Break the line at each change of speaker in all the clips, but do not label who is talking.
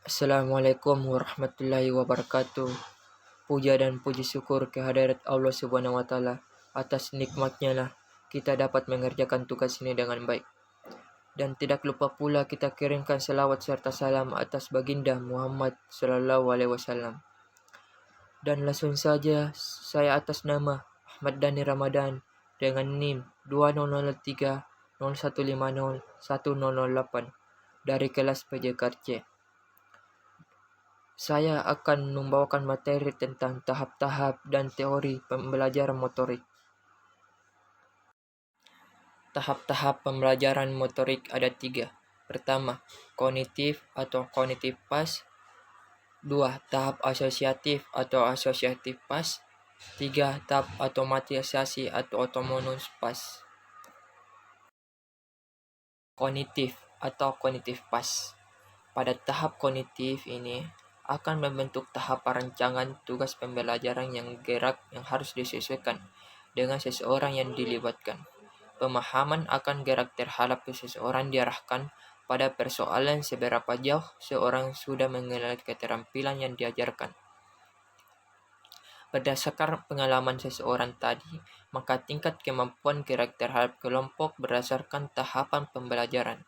Assalamualaikum warahmatullahi wabarakatuh. Puja dan puji syukur kehadirat Allah Subhanahu wa taala. Atas nikmatnya lah kita dapat mengerjakan tugas ini dengan baik. Dan tidak lupa pula kita kirimkan selawat serta salam atas baginda Muhammad sallallahu alaihi wasallam. Dan langsung saja saya atas nama Ahmad Dhani Ramadan dengan NIM 2003 0150 1008 dari kelas PJK Aceh. Saya akan membawakan materi tentang tahap-tahap dan teori pembelajaran motorik. Tahap-tahap pembelajaran motorik ada 3. Pertama, kognitif atau kognitif pas. 2. Tahap asosiatif atau asosiatif pas. 3. Tahap otomatisasi atau otonomous pas. Kognitif atau kognitif pas. Pada tahap kognitif ini akan membentuk tahap perancangan tugas pembelajaran yang gerak yang harus disesuaikan dengan seseorang yang dilibatkan. Pemahaman akan gerak terhadap seseorang diarahkan pada persoalan seberapa jauh seorang sudah mengenal keterampilan yang diajarkan. Berdasarkan pengalaman seseorang tadi, maka tingkat kemampuan gerak terhadap kelompok berdasarkan tahapan pembelajaran.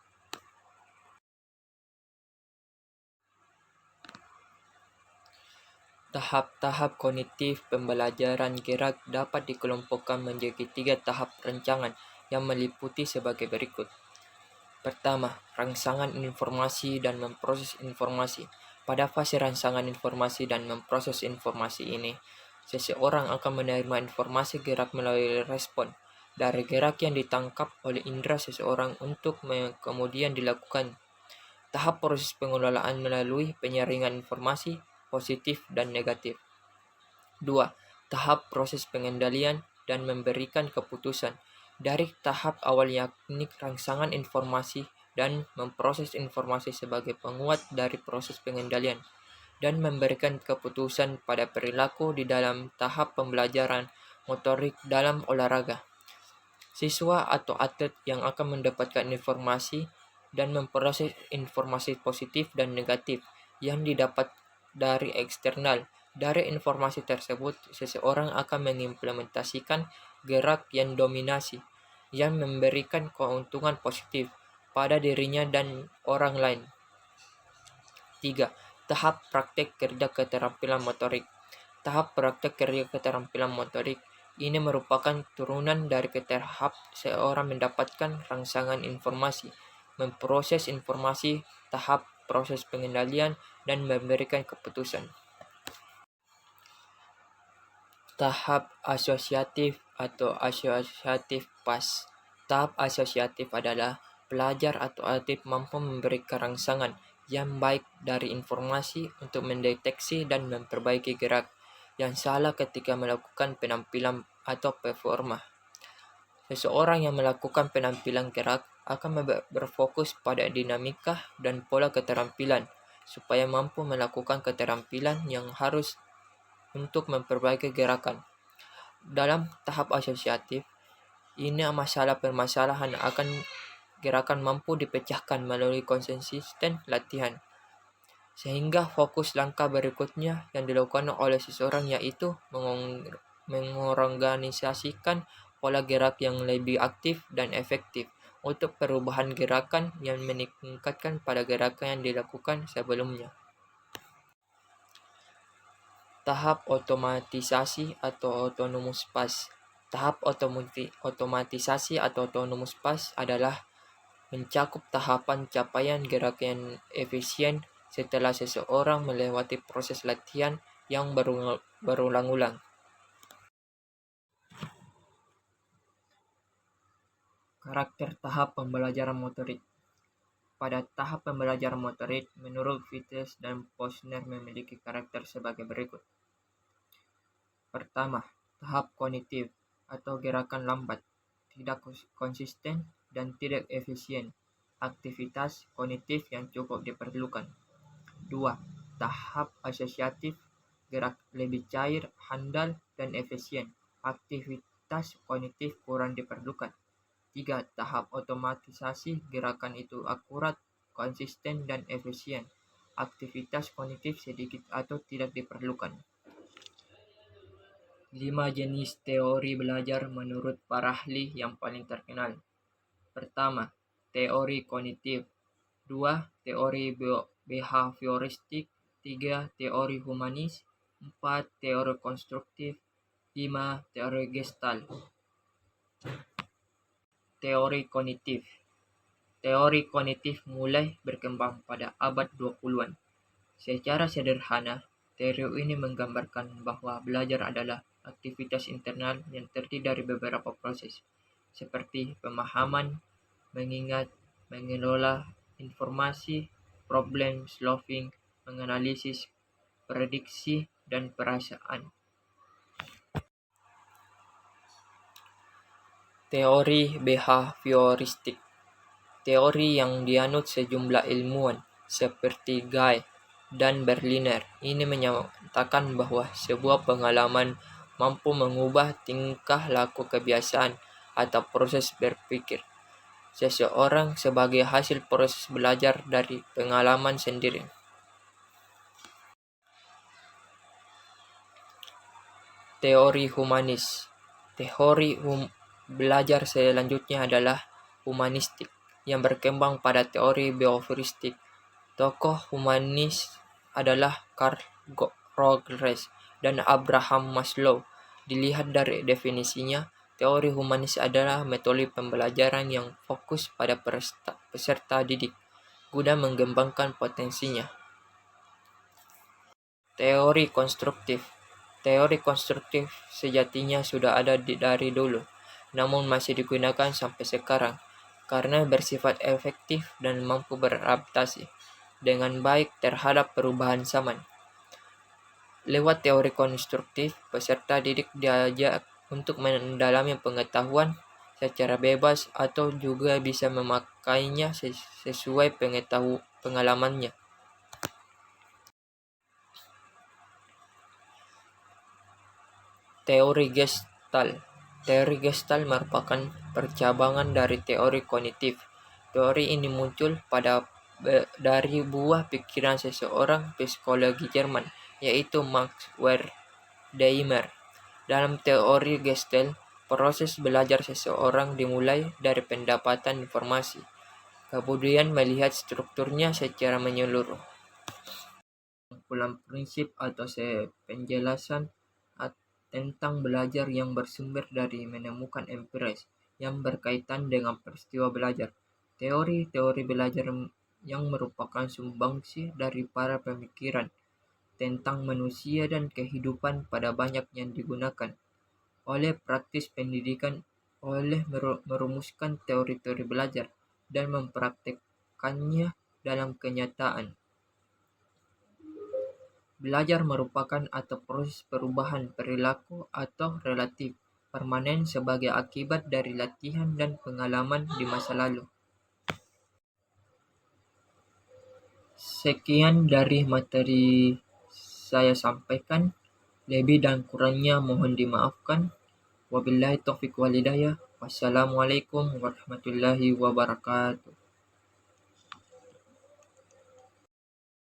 Tahap-tahap kognitif pembelajaran gerak dapat dikelompokkan menjadi 3 tahap rancangan yang meliputi sebagai berikut. Pertama, rangsangan informasi dan memproses informasi. Pada fase rangsangan informasi dan memproses informasi ini, seseorang akan menerima informasi gerak melalui respon dari gerak yang ditangkap oleh indera seseorang untuk kemudian dilakukan. Tahap proses pengelolaan melalui penyaringan informasi positif dan negatif. 2. Tahap proses pengendalian dan memberikan keputusan. Dari tahap awal yakni rangsangan informasi dan memproses informasi sebagai penguat dari proses pengendalian dan memberikan keputusan pada perilaku di dalam tahap pembelajaran motorik dalam olahraga. Siswa atau atlet yang akan mendapatkan informasi dan memproses informasi positif dan negatif yang didapat dari eksternal. Dari informasi tersebut, seseorang akan mengimplementasikan gerak yang dominasi, yang memberikan keuntungan positif pada dirinya dan orang lain. 3. Tahap praktek kerja keterampilan motorik. Tahap praktek kerja keterampilan motorik ini merupakan turunan dari tahap seorang mendapatkan rangsangan informasi, memproses informasi, tahap proses pengendalian, dan memberikan keputusan. Tahap asosiatif atau asosiatif pas. Tahap asosiatif adalah pelajar atau atlet mampu memberikan rangsangan yang baik dari informasi untuk mendeteksi dan memperbaiki gerak yang salah ketika melakukan penampilan atau performa. Seseorang yang melakukan penampilan gerak akan berfokus pada dinamika dan pola keterampilan supaya mampu melakukan keterampilan yang harus untuk memperbaiki gerakan. Dalam tahap asosiatif, ini masalah permasalahan akan gerakan mampu dipecahkan melalui konsisten latihan. Sehingga fokus langkah berikutnya yang dilakukan oleh seseorang yaitu mengorganisasikan pola gerak yang lebih aktif dan efektif untuk perubahan gerakan yang meningkatkan pada gerakan yang dilakukan sebelumnya. Tahap otomatisasi atau autonomous pas. Tahap otomatisasi atau autonomous pas adalah mencakup tahapan capaian gerak yang efisien setelah seseorang melewati proses latihan yang berulang-ulang. Karakter tahap pembelajaran motorik. Pada tahap pembelajaran motorik, menurut Vites dan Posner memiliki karakter sebagai berikut. Pertama, tahap kognitif atau gerakan lambat, tidak konsisten dan tidak efisien. Aktivitas kognitif yang cukup diperlukan. 2. Tahap asosiatif, gerak lebih cair, handal, dan efisien. Aktivitas kognitif kurang diperlukan. 3. Tahap otomatisasi, gerakan itu akurat, konsisten, dan efisien. aktivitas kognitif sedikit atau tidak diperlukan. 5 jenis teori belajar menurut para ahli yang paling terkenal. Pertama, teori kognitif. 2. Teori behavioristik. 3. Teori humanis. 4. Teori konstruktif. 5. Teori Gestalt. Teori kognitif. Teori kognitif mulai berkembang pada abad 20-an. Secara sederhana, teori ini menggambarkan bahwa belajar adalah aktivitas internal yang terdiri dari beberapa proses, seperti pemahaman, mengingat, mengelola informasi, problem solving, menganalisis, prediksi, dan perasaan. Teori behavioristik. Teori yang dianut sejumlah ilmuwan seperti Guy dan Berliner ini menyatakan bahwa sebuah pengalaman mampu mengubah tingkah laku, kebiasaan, atau proses berpikir seseorang sebagai hasil proses belajar dari pengalaman sendiri. Teori humanis. Teori belajar selanjutnya adalah humanistik yang berkembang pada teori behavioristik. Tokoh humanis adalah Carl Rogers dan Abraham Maslow. Dilihat dari definisinya, teori humanis adalah metode pembelajaran yang fokus pada peserta didik guna mengembangkan potensinya. Teori konstruktif. Teori konstruktif sejatinya sudah ada dari dulu, namun masih digunakan sampai sekarang karena bersifat efektif dan mampu beradaptasi dengan baik terhadap perubahan zaman. Lewat teori konstruktif, peserta didik diajak untuk mendalami pengetahuan secara bebas atau juga bisa memakainya sesuai pengalamannya. Teori Gestalt. Teori Gestalt merupakan percabangan dari teori kognitif. Teori ini muncul dari buah pikiran seseorang psikologi Jerman, yaitu Max Wertheimer. Dalam teori Gestalt, proses belajar seseorang dimulai dari pendapatan informasi, kemudian melihat strukturnya secara menyeluruh. Kumpulan prinsip atau penjelasan tentang belajar yang bersumber dari menemukan empiris yang berkaitan dengan peristiwa belajar. Teori-teori belajar yang merupakan sumbangsi dari para pemikiran tentang manusia dan kehidupan pada banyak yang digunakan oleh praktis pendidikan oleh merumuskan teori-teori belajar dan mempraktekkannya dalam kenyataan. Belajar merupakan atau proses perubahan perilaku atau relatif permanen sebagai akibat dari latihan dan pengalaman di masa lalu. Sekian dari materi saya sampaikan. Lebih dan kurangnya mohon dimaafkan. Wabillahi taufiq wal hidayah. Wassalamualaikum warahmatullahi wabarakatuh.